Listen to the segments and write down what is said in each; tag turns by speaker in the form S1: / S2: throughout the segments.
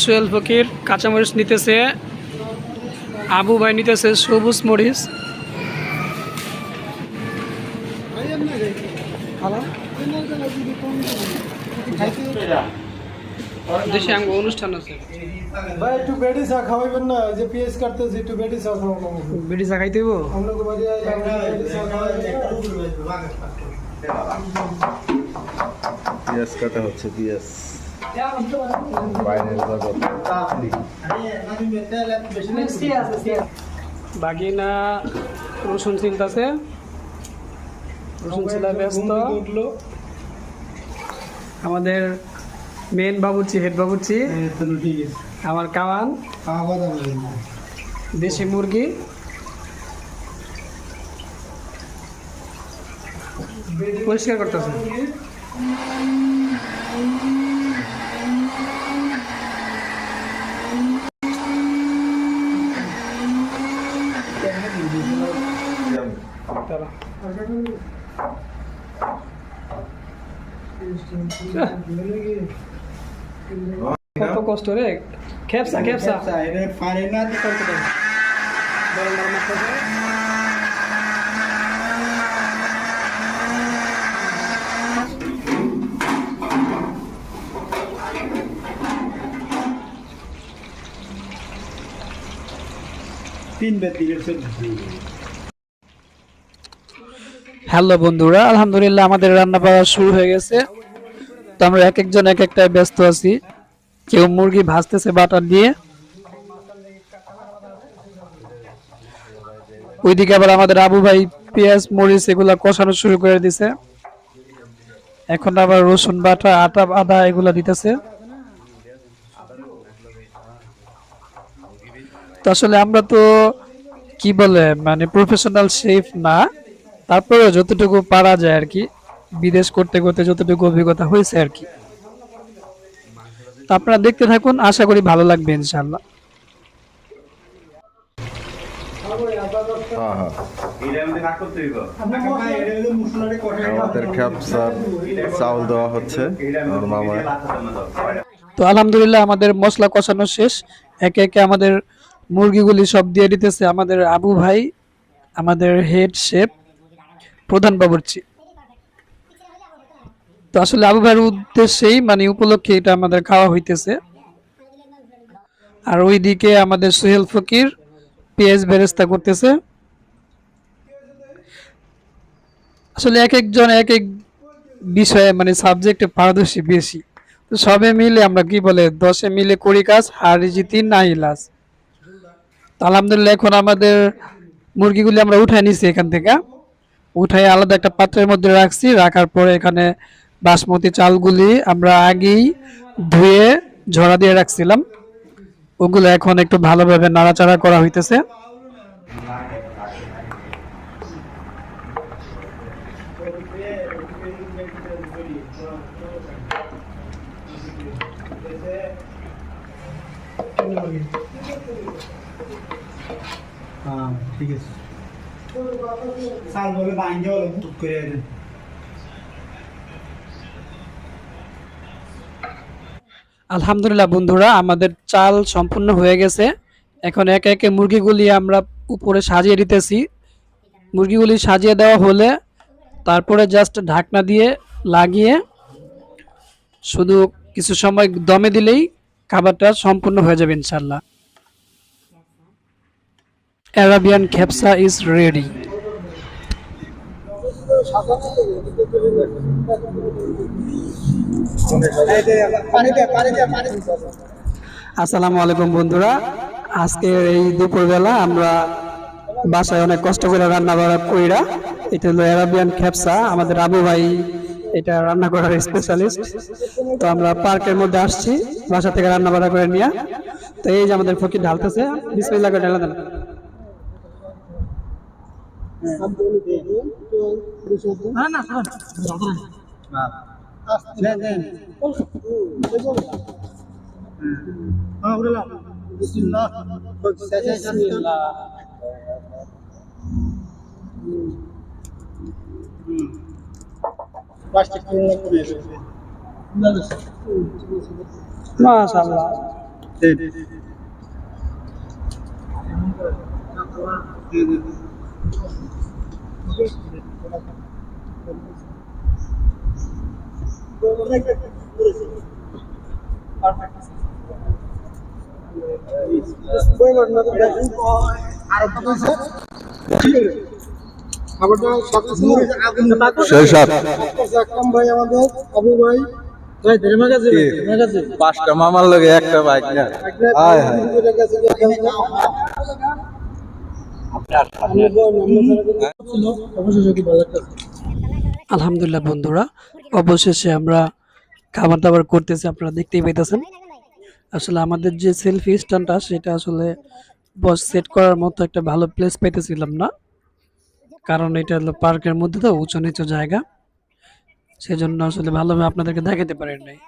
S1: সোহেল ফকির কাঁচামরিচ নিতেছে, আবু ভাই নিতেছে সবুজ মরিচ। দেশে আঙ্গ অনুষ্ঠান আছে
S2: ভাই, একটু বেডি চা খাওয়াইবেন না? যে পিএস কাটতেছি, একটু বেডি চা খাওয়ানো।
S1: বিড়ি চা খাইতে হইব।
S2: আমরা তো বাড়ি আইলাম, বেডি চা খাওয়াইবেন।
S3: পিয়াজ কাটা হচ্ছে, পিয়াজ বাইরের জগৎ।
S1: বাগিনা রসুন ছিলতেছে, রসুন ছিলা ব্যস্ত। আমাদের মেন বাবুর্চি, হেড বাবুর্চি আমার কাওয়ান, দেশি মুরগি। পরিষ্কার করতেছে। কত কষ্ট রে, খেপসা খেপসা হ্যালো বন্ধুরা, আলহামদুলিল্লাহ আমাদের রান্না বাড়া শুরু হয়ে গেছে। তো আমরা এক একজন এক একটায় ব্যস্ত আছি। কেউ মুরগি ভাজতেছে বাটার দিয়ে, ওইদিকে আবার আমাদের আবু ভাই পেঁয়াজ মরিচ এগুলা কষানো শুরু করে দিছে। এখন আবার রসুন বাটা, আদা এগুলা দিতেছে। তো আসলে আমরা তো কি বলে মানে প্রফেশনাল শেফ না, তারপরে যতটুকু পারা যায় আর কি, বিদেশ করতে করতে যতটুকু অভিজ্ঞতা হয়েছে আর কি। তো আপনারা দেখতে থাকুন, আশা করি ভালো লাগবে ইনশাআল্লাহ।
S3: হ্যাঁ হ্যাঁ, আমাদের খ্যাপসার চাউল দেওয়া হচ্ছে আমার মামায়।
S1: তো আলহামদুলিল্লাহ আমাদের মশলা কষানো শেষ। একে একে আমাদের মুরগিগুলি সব দিয়ে দিতেছে আমাদের আবু ভাই, আমাদের হেড শেফ, প্রধান বাবুর্চি। তো আসলে আবু ভাইয়ের উদ্দেশ্যেই মানে উপলক্ষে এটা আমাদের খাওয়া হইতেছে। আর ওইদিকে আমাদের সোহেল ফকির পেঁয়াজ বেরেস্তা করতেছে। আসলে এক একজন এক এক বিষয়ে মানে সাবজেক্টে পারদর্শী বেশি। তো সবে মিলে আমরা কি বলে 10 মিলে করি কাজ, হারি জিতি নাই লাস। তো আলহামদুলিল্লাহ এখন আমাদের মুরগিগুলি আমরা উঠাই নিছি, এখান থেকে উঠাই আলাদা একটা পাত্রের মধ্যে রাখছি। রাখার পরে এখানে বাসমতি চালগুলি আমরা আগেই ধুয়ে ঝরা দিয়ে রাখছিলাম, ওগুলো এখন একটু ভালোভাবে নাড়াচাড়া করা হইতেছে।
S2: ঠিক আছে, চাল বলে বাইন্দে হলো বুক করে।
S1: আলহামদুলিল্লাহ বন্ধুরা, আমাদের চাল সম্পূর্ণ হয়ে গেছে। এখন একে একে মুরগিগুলি আমরা উপরে সাজিয়ে দিতেছি। মুরগিগুলি সাজিয়ে দেওয়া হলে তারপরে জাস্ট ঢাকনা দিয়ে লাগিয়ে শুধু কিছু সময় দমে দিলেই খাবারটা সম্পূর্ণ হয়ে যাবে ইনশাল্লাহ। Arabian kabsa is ready. আসসালামু আলাইকুম বন্ধুরা, আজকে এই দুপুরবেলা আমরা বাসায় অনেক কষ্ট করে রান্না বাড়া কইরা, এটা হলো অ্যারাবিয়ান খেপসা। আমাদের আবু ভাই এটা রান্না করার স্পেশালিস্ট। তো আমরা পার্কের মধ্যে আসছি বাসা থেকে রান্না বাড়া করে নিয়ে। তো এই যে আমাদের ফকির ঢালতেছে, বিসমিল্লাহ করে ঢালা দেন। মাশাআল্লাহ।
S3: সেই সাত
S2: ভাই আমাদের আবু ভাই
S3: পাঁচটা মামার লগে একটা বাইক না হায় হায়
S1: আলহামদুলিল্লাহ বন্ধুরা, অবশেষে আমরা খাবার দাবার করতেছি, আপনারা দেখতেই পাইতেছেন। আসলে আমাদের যে সেলফি স্ট্যান্ডটা সেটা আসলে বস সেট করার মতো একটা ভালো প্লেস পাইতেছিলাম না, কারণ এটা হলো পার্কের মধ্যে তো উঁচু নিচু জায়গা, সেজন্য আসলে ভালোভাবে আপনাদেরকে দেখাতে পারেন নাই।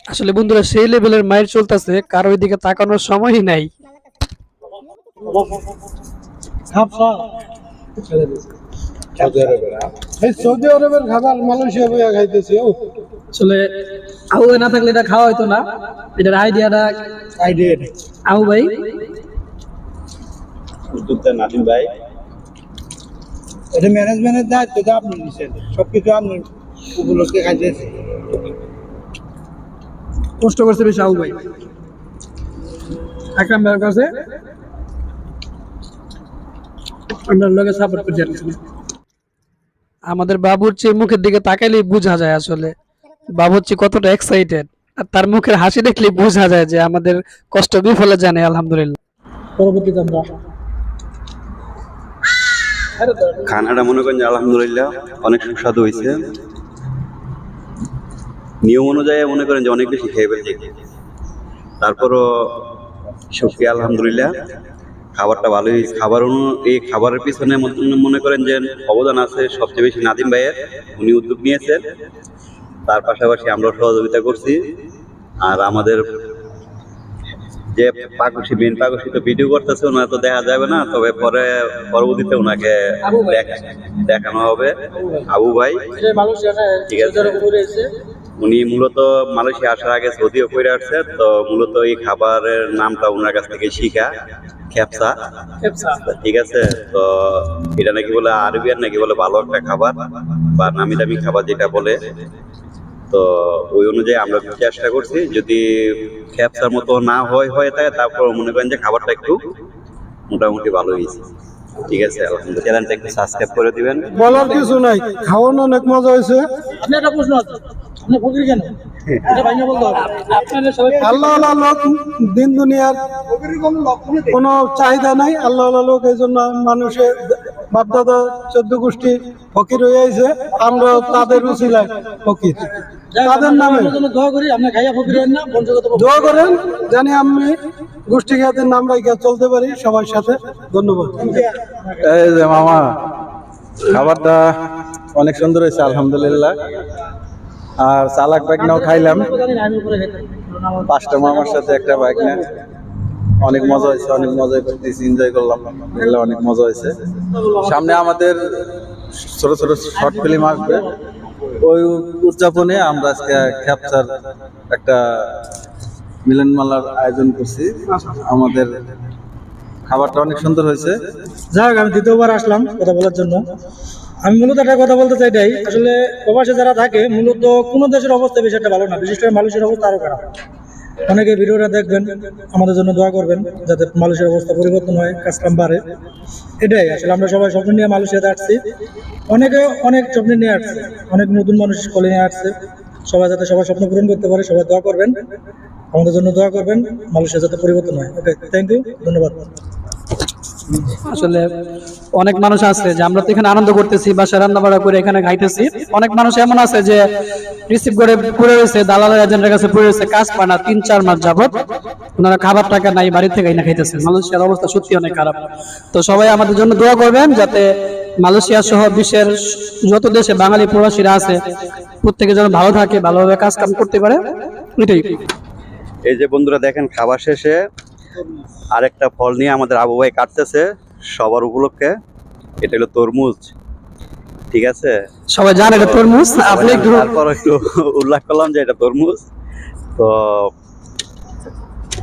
S1: আসলে বন্ধুরা সেই লেভেলের মাইর চলতেছে, কারো ওইদিকে তাকানোর সময়ই নাই।
S2: সৌদি আরবের খাবার মালয়েশিয়া বইয়া খাইতেছি।
S1: আসলে আবু ভাই না থাকলে এটা খাওয়া হতো না, এটার আইডিয়াটা আবু ভাই।
S4: উদ্যোক্তা নাদিম ভাই,
S2: এটা ম্যানেজমেন্টের দায়িত্ব তো আপনি নিছেন, সবকিছু আপনি উপলক্ষে খাইতেছি।
S1: কষ্ট করছে বেশি আবু ভাই, আকরাম ভাইয়ের কাছে আমরা লোকে সাপোর্ট করছি আর কিছু না। আমাদের বাবুর্চি মুখের দিকে তাকাইলেই বোঝা যায় আসলে বাবুর্চি কতটা এক্সাইটেড, আর তার মুখের হাসি দেখলেই বোঝা যায় যে আমাদের কষ্ট বিফলে জানে আলহামদুলিল্লাহ। পরবর্তীতে আমরা
S4: খানাটা মনে করেন যে আলহামদুলিল্লাহ অনেক সুস্বাদু হয়েছে। নিয়ম অনুযায়ী মনে করেন যে অনেক বেশি খেয়ে ফেলছে, তারপরও শুকরিয়া আলহামদুলিল্লাহ, খাবারটা ভালোই হয়েছে। এই খাবারের পিছনে মনে করেন যে অবদান আছে সবচেয়ে বেশি নাদিম ভাইয়ের, উনি উদ্যোগ নিয়েছেন, তার পাশাপাশি আমরা সহযোগিতা করছি। আর আমাদের যে মেন পাকুশি তো ভিডিও করতেছে, ওনার তো দেখা যাবে না, তবে পরবর্তীতে ওনাকে দেখানো হবে। আবু ভাই, ঠিক আছে, উনি মূলত মালয়েশিয়া আসার আগে সৌদিও করে আসছে, তো মূলত এই খাবারের নামটা ওনার কাছ থেকে শিখা, খেপসা, ঠিক আছে। তো এটা নাকি বলে আরবিয়ান নাকি বলে ভালো একটা খাবার বা নামি দামি খাবার যেটা বলে, তো ওই অনুযায়ী আমরা চেষ্টা করছি। যদি খেপসার মতো না হয়ে থাকে, তারপর মনে করেন যে খাবারটা একটু মোটামুটি ভালো হয়েছে, ঠিক আছে। আলহামদুলিল্লাহ, চ্যানেলটা একটু সাবস্ক্রাইব করে দিবেন।
S2: বলার কিছু নাই, খাওয়ানো অনেক মজা হয়েছে।
S1: আপনি একটা প্রশ্ন আছে, আপনি ফকির কেন? এটা ভাইয়া বলতে হবে। আপনাদের সবাই
S2: আল্লাহ আল্লাহ লোক, দিন দুনিয়ার কোনো চাহিদা নাই, আল্লাহ আল্লাহ লোক। এই জন্য মানুষের বাপদাদা 14 গোষ্ঠী ফকির হয়ে আছে, আমরা তাদের উচিলায় ফকির, তাদের নামে
S1: দোয়া করি আপনি খাইয়া ফকির হন না, বংশগত
S2: দোয়া করেন জানি আমি গোষ্ঠী খ্যাতের নাম রাখা চলতে পারি সবার সাথে। ধন্যবাদ।
S3: এই যে মামা, খাবারটা অনেক সুন্দর হয়েছে আলহামদুলিল্লাহ। আর চালাক বাইক নাও খাইলাম, পাঁচটা মামার সাথে একটা বাইক না, অনেক মজা হয়েছে, অনেক মজা করতেছি, এনজয় করলাম, অনেক মজা হয়েছে। সামনে আমাদের ছোট ছোট শর্ট ফিল্ম আসবে, ওই উদযাপনে আমরা আজকে খেপসার একটা মিলন মেলার আয়োজন করছি। আমাদের খাবারটা অনেক সুন্দর হয়েছে।
S5: যাক, আমি দ্বিতীয়বার আসলাম কথা বলার জন্য। আমি মূলত একটা কথা বলতে চাই, এটাই আসলে প্রবাসে যারা থাকে মূলত কোনো দেশের অবস্থা বেশি একটা ভালো না, বিশেষ করে মালয়েশিয়ার অবস্থা আরো খারাপ। অনেকে ভিডিওটা দেখবেন, আমাদের জন্য দোয়া করবেন যাতে মালয়েশিয়ার অবস্থা পরিবর্তন হয়, কাজকাম বাড়ে। এটাই আসলে আমরা সবাই স্বপ্ন নিয়ে মালয়েশিয়াতে আসছি, অনেকে অনেক স্বপ্ন নিয়ে আসছে, অনেক নতুন মানুষ স্কুলে নিয়ে আসছে। সবাই যাতে সবার স্বপ্ন পূরণ করতে পারে, সবাই দোয়া করবেন, আমাদের জন্য দোয়া করবেন, মালয়েশিয়া যাতে পরিবর্তন হয়। ওকে, থ্যাংক ইউ, ধন্যবাদ।
S1: আসলে অনেক মানুষ আছে যে আমরা তো এখানে আনন্দ করতেছি, বাসায় রান্না বাড়া করে এখানে খাইতেছি। অনেক মানুষ এমন আছে যে রিসিভ করে পড়ে রয়েছে, দালালের এজেন্টের কাছে পড়ে রয়েছে, কাজ পায় না 3-4 মাস যাবত, ওনারা খাবার টাকা নাই, বাড়ি থেকে না খাইতেছে। মালয়েশিয়ার অবস্থা সত্যি অনেক খারাপ। তো সবাই আমাদের জন্য দোয়া করবেন যাতে মালয়েশিয়া সহ বিশ্বের যত দেশে বাঙালি প্রবাসীরা আছে প্রত্যেকে যেন ভালো থাকে, ভালোভাবে কাজ কাম করতে পারে, এটাই।
S4: এই যে বন্ধুরা দেখেন, খাবার শেষে আরেকটা ফল নিয়ে আমাদের আবু ভাই কাটতেছে সবার উপলক্ষে। এটা হলো তরমুজ, ঠিক আছে।
S1: সবাই জানে এটা তরমুজ, আপনি একটু
S4: তারপর একটু উল্লেখ করলাম যে এটা তরমুজ। তো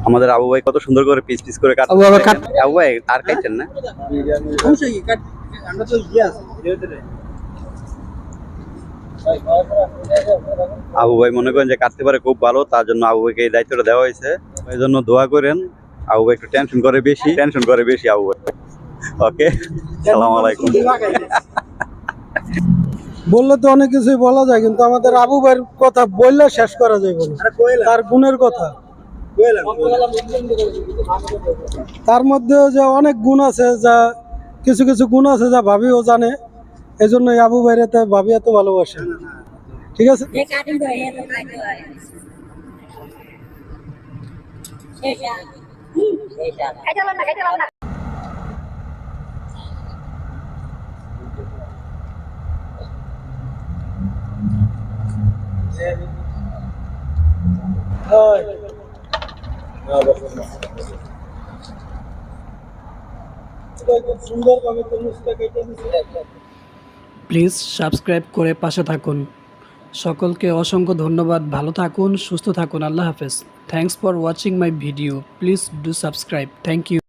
S4: আমাদের আবু ভাই কত সুন্দর করে পিস পিস করে কাটতে
S1: আবু আবার
S4: আবু ভাই আর কাটছেন না? আবু ভাই মনে করেন যে কাটতে পারে খুব ভালো, তার জন্য আবু ভাইকে এই দায়িত্বটা দেওয়া হয়েছে। এই জন্য দোয়া করেন। আবু ভাই একটু টেনশন করে বেশি আবু ভাই। ওকে, সালাম আলাইকুম।
S2: বললে তো অনেক কিছুই বলা যায়, কিন্তু আমাদের আবু ভাইয়ের কথা বললে শেষ করা যাবে না। তার গুণের কথা, তার মধ্যে যে অনেক গুণ আছে, যা কিছু কিছু গুণ আছে যা ভাবিও জানে। এই জন্য আবু ভাইয়ের এত ভাবি এত ভালোবাসে। ঠিক আছে। সুন্দরভাবে তরমুজটা কেটে দিচ্ছে।
S1: প্লিজ সাবস্ক্রাইব করে পাশে থাকুন। সকলকে অসংখ্য ধন্যবাদ। ভালো থাকুন, সুস্থ থাকুন। আল্লাহ হাফেজ। Thanks for watching my video. Please do subscribe. Thank you.